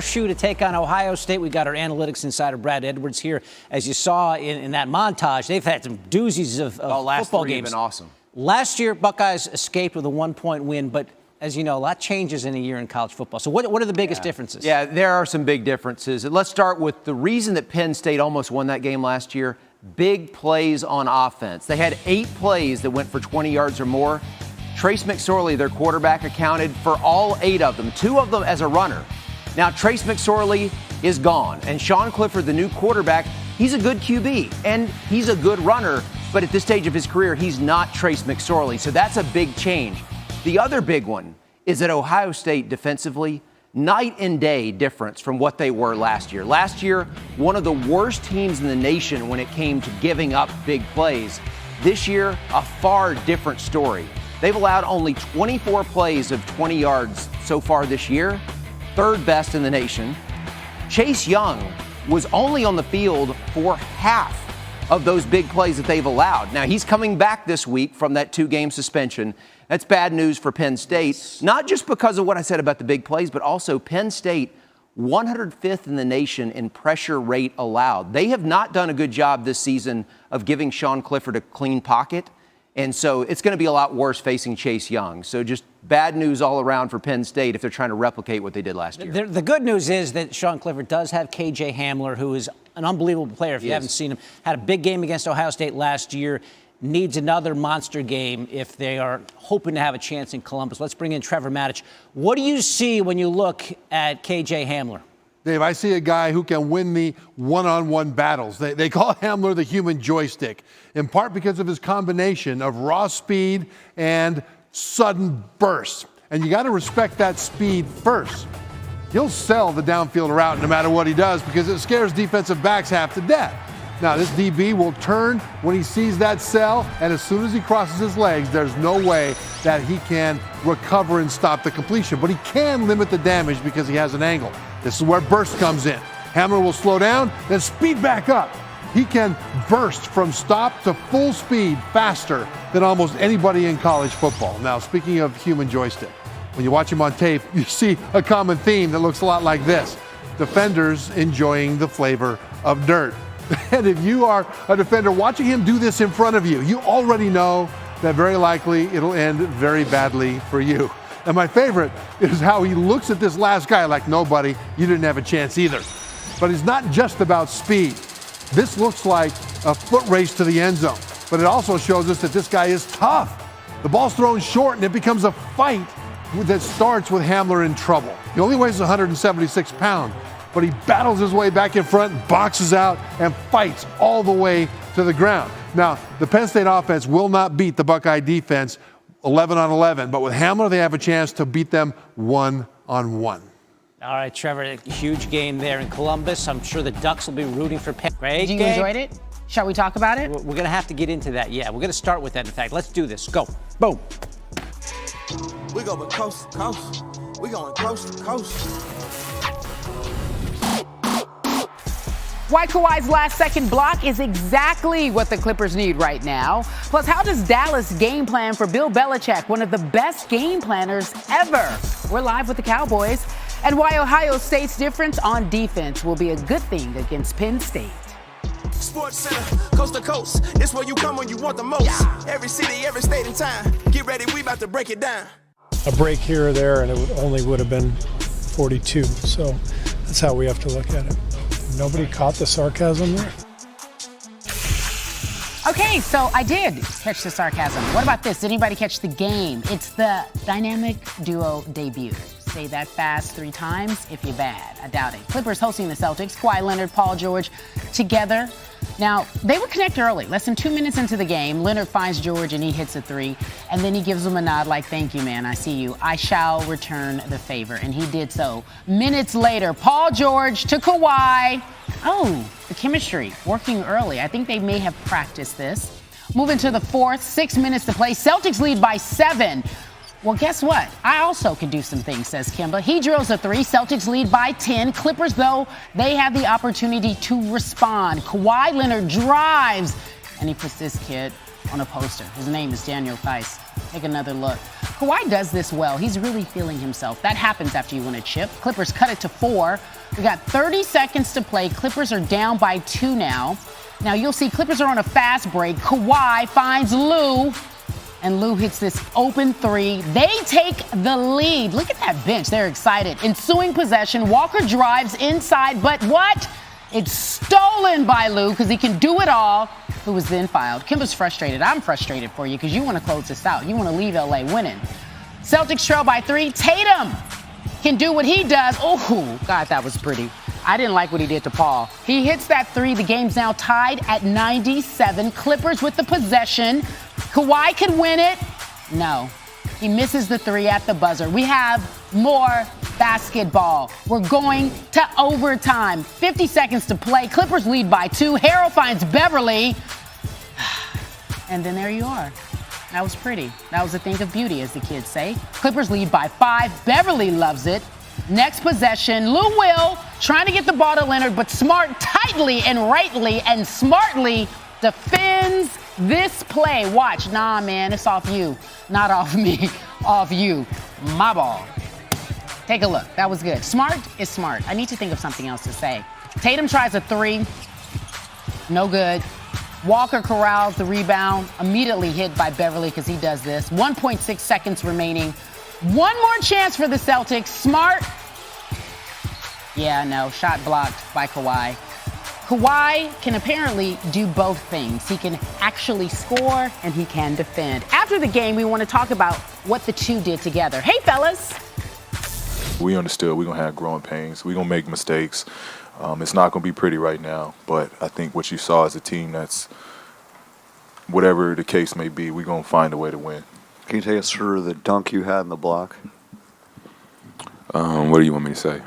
Shoe to take on Ohio State. We got our analytics insider Brad Edwards here. As you saw in that montage, they've had some doozies of football games. Been awesome. Last year, Buckeyes escaped with a 1-point win, but as you know, a lot changes in a year in college football. So what are the biggest differences? Yeah, there are some big differences. Let's start with the reason that Penn State almost won that game last year. Big plays on offense. They had 8 plays that went for 20 yards or more. Trace McSorley, their quarterback, accounted for all 8 of them, 2 of them as a runner. Now, Trace McSorley is gone, and Sean Clifford, the new quarterback, he's a good QB, and he's a good runner, but at this stage of his career, he's not Trace McSorley, so that's a big change. The other big one is that Ohio State defensively, night and day difference from what they were last year. Last year, one of the worst teams in the nation when it came to giving up big plays. This year, a far different story. They've allowed only 24 plays of 20 yards so far this year, 3rd best in the nation. Chase Young was only on the field for half of those big plays that they've allowed. Now, he's coming back this week from that 2-game suspension. That's bad news for Penn State, not just because of what I said about the big plays, but also Penn State, 105th in the nation in pressure rate allowed. They have not done a good job this season of giving Sean Clifford a clean pocket. And so it's going to be a lot worse facing Chase Young. So just bad news all around for Penn State if they're trying to replicate what they did last year. The good news is that Sean Clifford does have K.J. Hamler, who is an unbelievable player if you haven't seen him. Had a big game against Ohio State last year. Needs another monster game if they are hoping to have a chance in Columbus. Let's bring in Trevor Matich. What do you see when you look at K.J. Hamler? Dave, I see a guy who can win me one-on-one battles. They call Hamler the human joystick, in part because of his combination of raw speed and sudden bursts. And you got to respect that speed first. He'll sell the downfield route no matter what he does because it scares defensive backs half to death. Now, this DB will turn when he sees that sell, and as soon as he crosses his legs, there's no way that he can recover and stop the completion. But he can limit the damage because he has an angle. This is where burst comes in. Hamler will slow down, then speed back up. He can burst from stop to full speed faster than almost anybody in college football. Now, speaking of human joystick, when you watch him on tape, you see a common theme that looks a lot like this. Defenders enjoying the flavor of dirt. And if you are a defender watching him do this in front of you, you already know that very likely it'll end very badly for you. And my favorite is how he looks at this last guy like, no, buddy, you didn't have a chance either. But it's not just about speed. This looks like a foot race to the end zone. But it also shows us that this guy is tough. The ball's thrown short, and it becomes a fight that starts with Hamler in trouble. He only weighs 176 pounds, but he battles his way back in front, boxes out, and fights all the way to the ground. Now, the Penn State offense will not beat the Buckeye defense 11 on 11, but with Hamler, they have a chance to beat them 1-on-1. All right, Trevor, a huge game there in Columbus. I'm sure the Ducks will be rooting for Penn. Great You game. enjoyed it? Shall we talk about it? We're going to have to get into that. Yeah, we're going to start with that, in fact. Let's do this. Go. Boom. We going coast to coast. We going coast to coast. Why Kawhi's last-second block is exactly what the Clippers need right now. Plus, how does Dallas game plan for Bill Belichick, one of the best game planners ever? We're live with the Cowboys. And why Ohio State's difference on defense will be a good thing against Penn State. Sports Center, coast to coast. It's where you come when you want the most. Yeah. Every city, every state and time. Get ready, we about to break it down. A break here or there, and it would have been 42. So that's how we have to look at it. Nobody caught the sarcasm there? Okay, so I did catch the sarcasm. What about this? Did anybody catch the game? It's the dynamic duo debut. Say that fast 3 times if you're bad. I doubt it. Clippers hosting the Celtics. Kawhi Leonard, Paul George together. Now, they would connect early. Less than 2 minutes into the game, Leonard finds George and he hits a 3. And then he gives him a nod like, thank you, man. I see you. I shall return the favor. And he did so. Minutes later, Paul George to Kawhi. Oh, the chemistry working early. I think they may have practiced this. Moving to the 4th, 6 minutes to play. Celtics lead by 7. Well, guess what? I also can do some things, says Kemba. He drills a 3. Celtics lead by 10. Clippers, though, they have the opportunity to respond. Kawhi Leonard drives, and he puts this kid on a poster. His name is Daniel Theis. Take another look. Kawhi does this well. He's really feeling himself. That happens after you win a chip. Clippers cut it to 4. We got 30 seconds to play. Clippers are down by 2 now. Now you'll see Clippers are on a fast break. Kawhi finds Lou, and Lou hits this open 3. They take the lead. Look at that bench. They're excited. Ensuing possession. Walker drives inside, but what? It's stolen by Lou because he can do it all. Who was then fouled. Kimba's frustrated. I'm frustrated for you because you want to close this out. You want to leave LA winning. Celtics trail by 3. Tatum can do what he does. Oh, God, that was pretty. I didn't like what he did to Paul. He hits that 3. The game's now tied at 97. Clippers with the possession. Kawhi can win it. No. He misses the 3 at the buzzer. We have more basketball. We're going to overtime. 50 seconds to play. Clippers lead by 2. Harrell finds Beverly. And then there you are. That was pretty. That was a thing of beauty, as the kids say. Clippers lead by 5. Beverly loves it. Next possession, Lou Will trying to get the ball to Leonard, but Smart tightly and rightly and smartly defends this play. Watch. Nah, man, it's off you. Not off me. Off you. My ball. Take a look. That was good. Smart is smart. I need to think of something else to say. Tatum tries a 3. No good. Walker corrals the rebound. Immediately hit by Beverly because he does this. 1.6 seconds remaining. One more chance for the Celtics. Smart. Yeah, no. Shot blocked by Kawhi. Kawhi can apparently do both things. He can actually score and he can defend. After the game, we want to talk about what the two did together. Hey, fellas. We understood we're going to have growing pains. We're going to make mistakes. It's not going to be pretty right now, but I think what you saw is a team that's, whatever the case may be, we're going to find a way to win. Can you take us through the dunk you had in the block? What do you want me to say?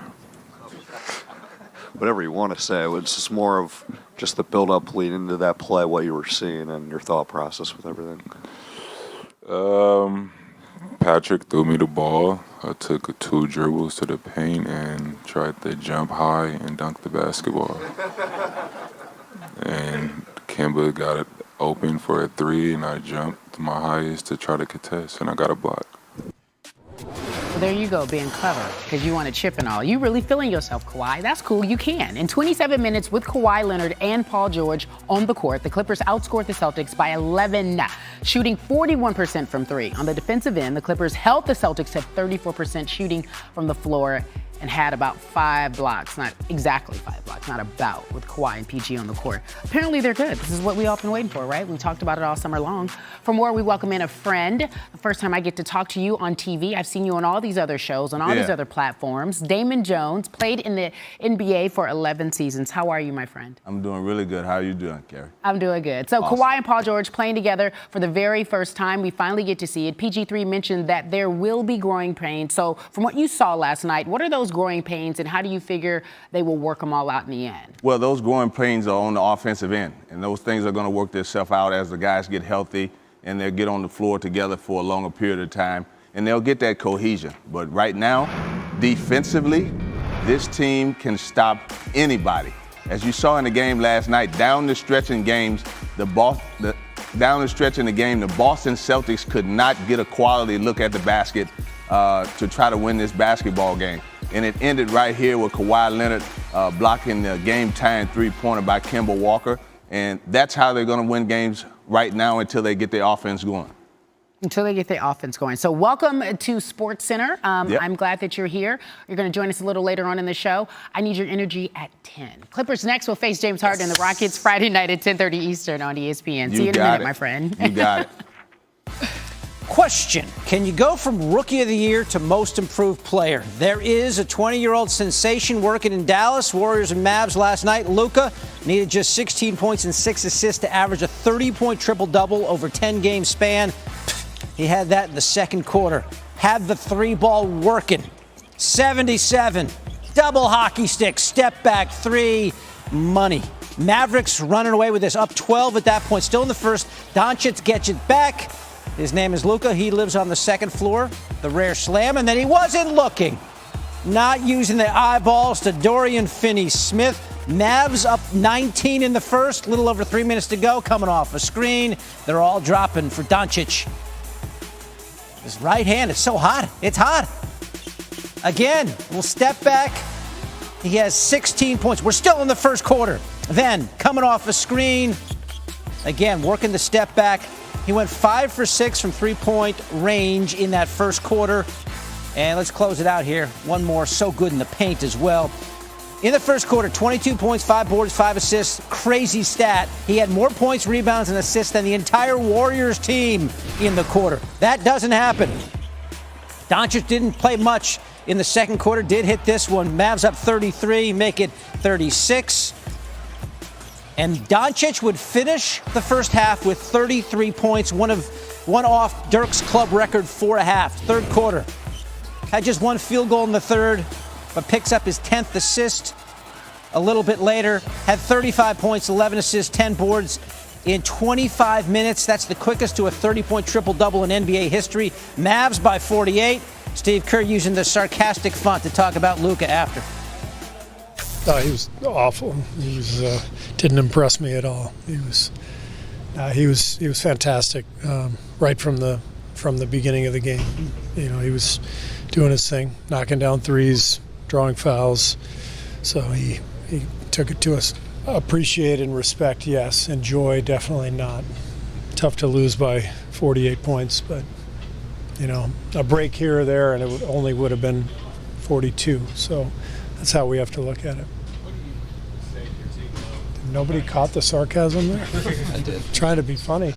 Whatever you want to say. It's just more of just the build-up leading into that play, what you were seeing, and your thought process with everything. Patrick threw me the ball. I took 2 dribbles to the paint and tried to jump high and dunk the basketball. And Kimba got it open for a 3, and I jumped to my highest to try to contest, and I got a block. Well, there you go, being clever, because you want to chip and all. You really feeling yourself, Kawhi. That's cool. You can. In 27 minutes with Kawhi Leonard and Paul George on the court, the Clippers outscored the Celtics by 11, shooting 41% from 3. On the defensive end, the Clippers held the Celtics at 34% shooting from the floor and had about 5 blocks, not exactly 5 blocks, not about, with Kawhi and PG on the court. Apparently they're good. This is what we all been waiting for, right? We talked about it all summer long. For more, we welcome in a friend. The first time I get to talk to you on TV. I've seen you on all these other shows, on all these other platforms. Damon Jones, played in the NBA for 11 seasons. How are you, my friend? I'm doing really good. How are you doing, Carrie? I'm doing good. So awesome. Kawhi and Paul George playing together for the very first time. We finally get to see it. PG3 mentioned that there will be growing pains. So from what you saw last night, what are those growing pains and how do you figure they will work them all out in the end? Well, those growing pains are on the offensive end, and those things are going to work themselves out as the guys get healthy and they'll get on the floor together for a longer period of time, and they'll get that cohesion. But right now, defensively, this team can stop anybody. As you saw in the game last night, down the stretch in games, the Boston Celtics could not get a quality look at the basket to try to win this basketball game. And it ended right here with Kawhi Leonard blocking the game-tying 3-pointer by Kemba Walker. And that's how they're going to win games right now until they get their offense going. Until they get their offense going. So welcome to Sports Center. I'm glad that you're here. You're going to join us a little later on in the show. I need your energy at 10. Clippers next will face James Harden and the Rockets Friday night at 10:30 Eastern on ESPN. See you in a minute, my friend. You got it. Question, can you go from Rookie of the Year to Most Improved Player? There is a 20-year-old sensation working in Dallas. Warriors and Mavs last night. Luka needed just 16 points and 6 assists to average a 30-point triple-double over 10-game span. He had that in the second quarter. Had the 3-ball working. 77. Double hockey stick. Step back 3. Money. Mavericks running away with this. Up 12 at that point. Still in the first. Doncic gets it back. His name is Luka. He lives on the second floor. The rare slam. And then he wasn't looking. Not using the eyeballs to Dorian Finney-Smith. Mavs up 19 in the first, little over 3 minutes to go, coming off a screen. They're all dropping for Doncic. His right hand is so hot. It's hot. Again, we'll step back. He has 16 points. We're still in the first quarter. Then, coming off a screen, again, working the step back. He went 5 for 6 from three-point range in that first quarter. And let's close it out here. One more, so good in the paint as well. In the first quarter, 22 points, 5 boards, 5 assists. Crazy stat. He had more points, rebounds, and assists than the entire Warriors team in the quarter. That doesn't happen. Doncic didn't play much in the second quarter, did hit this one. Mavs up 33, make it 36. And Doncic would finish the first half with 33 points, one off Dirk's club record 4.5. Third quarter. Had just one field goal in the third, but picks up his 10th assist a little bit later. Had 35 points, 11 assists, 10 boards in 25 minutes. That's the quickest to a 30-point triple-double in NBA history. Mavs by 48. Steve Kerr using the sarcastic font to talk about Luka after. He was awful. He was didn't impress me at all. He was fantastic right from the beginning of the game. You know, he was doing his thing, knocking down threes, drawing fouls. So he took it to us. Appreciate and respect, yes. Enjoy, definitely not. Tough to lose by 48 points, but you know, a break here or there, and it only would have been 42. So that's how we have to look at it. Nobody caught the sarcasm there? I did. Trying to be funny.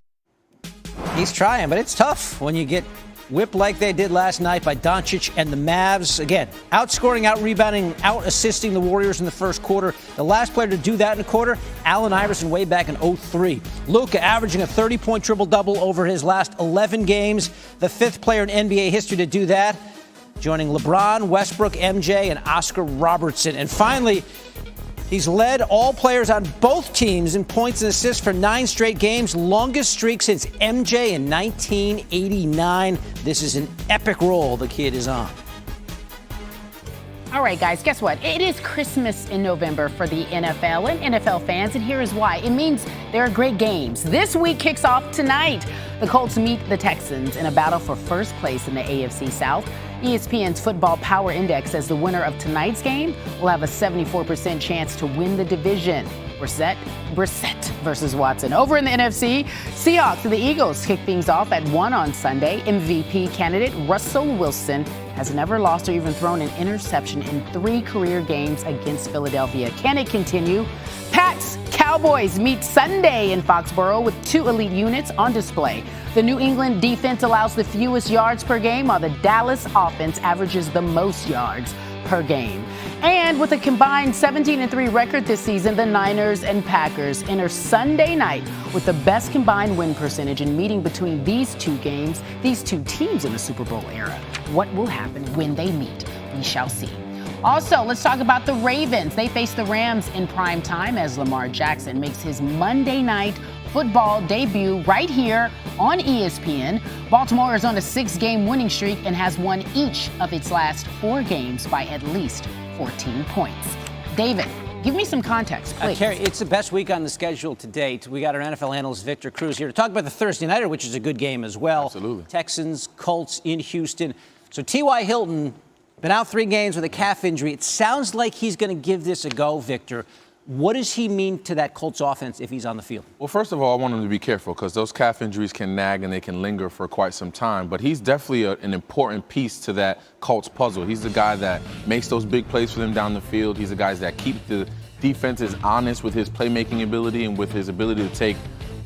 He's trying, but it's tough when you get whipped like they did last night by Doncic and the Mavs. Again, outscoring, out-rebounding, out-assisting the Warriors in the first quarter. The last player to do that in a quarter, Allen Iverson, way back in 2003. Luka averaging a 30-point triple-double over his last 11 games. The fifth player in NBA history to do that, joining LeBron, Westbrook, MJ, and Oscar Robertson. And finally, he's led all players on both teams in points and assists for 9 straight games, longest streak since MJ in 1989. This is an epic roll the kid is on. All right, guys, guess what? It is Christmas in November for the NFL and NFL fans, and here is why. It means there are great games. This week kicks off tonight. The Colts meet the Texans in a battle for first place in the AFC South. ESPN's Football Power Index says the winner of tonight's game will have a 74% chance to win the division. Brissett versus Watson. Over in the NFC, Seahawks and the Eagles kick things off at 1 on Sunday. MVP candidate Russell Wilson has never lost or even thrown an interception in 3 career games against Philadelphia. Can it continue? Pats Cowboys meet Sunday in Foxborough with 2 elite units on display. The New England defense allows the fewest yards per game, while the Dallas offense averages the most yards per game. And with a combined 17-3 record this season, the Niners and Packers enter Sunday night with the best combined win percentage in meeting between these two teams in the Super Bowl era. What will happen when they meet? We shall see. Also, let's talk about the Ravens. They face the Rams in prime time as Lamar Jackson makes his Monday night football debut right here on ESPN. Baltimore is on a 6-game winning streak and has won each of its last 4 games by at least 14 points. David, give me some context, please. Carrie, it's the best week on the schedule to date. We got our NFL analyst Victor Cruz here to talk about the Thursday nighter, which is a good game as well. Absolutely. Texans, Colts in Houston. So T.Y. Hilton, been out 3 games with a calf injury. It sounds like he's going to give this a go, Victor. What does he mean to that Colts offense if he's on the field? Well, first of all, I want him to be careful because those calf injuries can nag and they can linger for quite some time. But he's definitely an important piece to that Colts puzzle. He's the guy that makes those big plays for them down the field. He's the guy that keeps the defenses honest with his playmaking ability and with his ability to take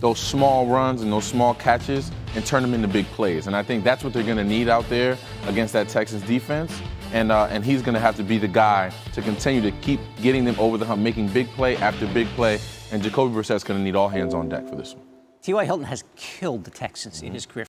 those small runs and those small catches and turn them into big plays. And I think that's what they're going to need out there against that Texans defense. And he's going to have to be the guy to continue to keep getting them over the hump, making big play after big play. And Jacoby Brissett's going to need all hands on deck for this one. T.Y. Hilton has killed the Texans in his career.